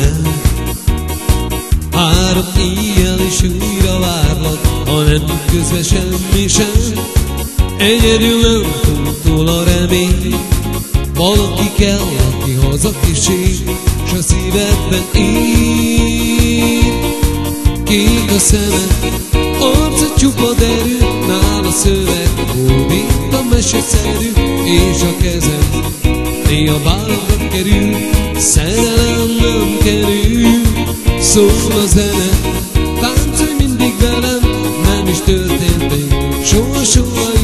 el. 3 éjjel is újra várlak, ha nem közve semmi sem. Egyedül nem túl a remény, valaki kell, aki hazakísér, s a szívedben él. Kék a szemed, arca csupa derű, nála szöveg, hódít a meseszerű, és a kezed néha bálokra kerül, szerelem nem kerül. Szól a zene, táncolj mindig velem, nem is történt még soha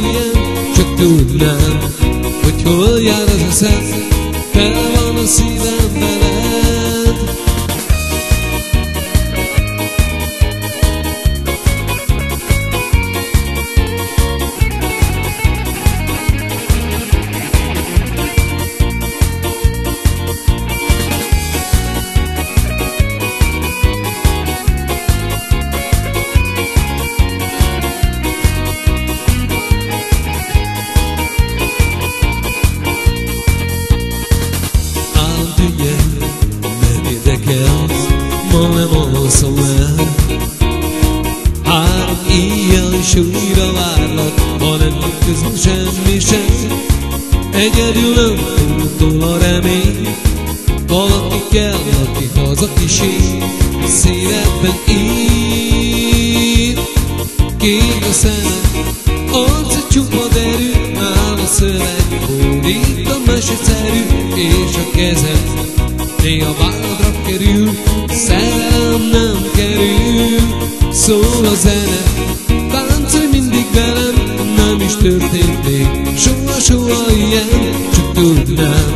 ilyen, csak tudnám, hogy hol jár az eszed, tele van a szívem veled. Ma nem alszom el. 3 éjjel is újra várlak, ha nem közben semmi sem. Egyedül nem túl a remény, valaki kell, aki hazakísér, szívedben él. Kék a szemed, arca csupa derű, nála szöveg, hódít a meseszerű, és a kezed néha válladra kerül, szerelem nem kerül. Szól a zene, táncolj mindig velem, nem is történt még soha ilyen, csak tudnám,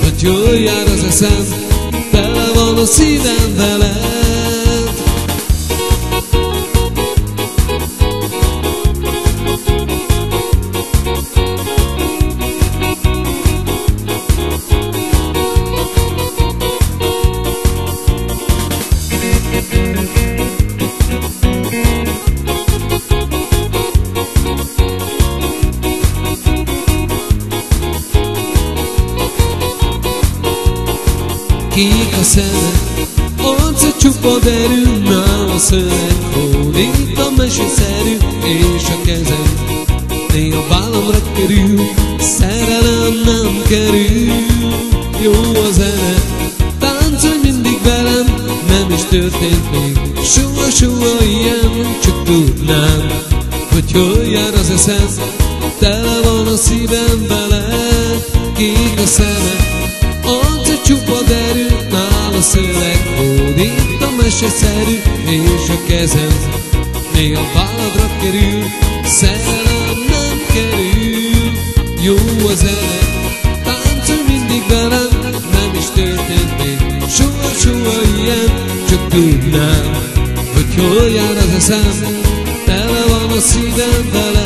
hogy jól jár az eszem, tele van a szívem veled. Kék a szemed, arca csupa derű, nála szöveg, hódít a meseszerű, és a kezed néha vállamra kerül, szerelem nem kerül. Jó a zene, táncolj mindig velem, nem is történt még soha ilyen, csak tudnám, hogy hol jár az eszem, tele van a szívem veled. Kék a szemed, arca csupa derű, nála szöveg, hódít a meseszerű, és a kezed néha válladra kerül, szerelem nem kerül. Jó a zene, táncolj mindig velem, nem is történt még soha ilyen, csak tudnám, hogy hol jár az eszem, tele van a szívem veled.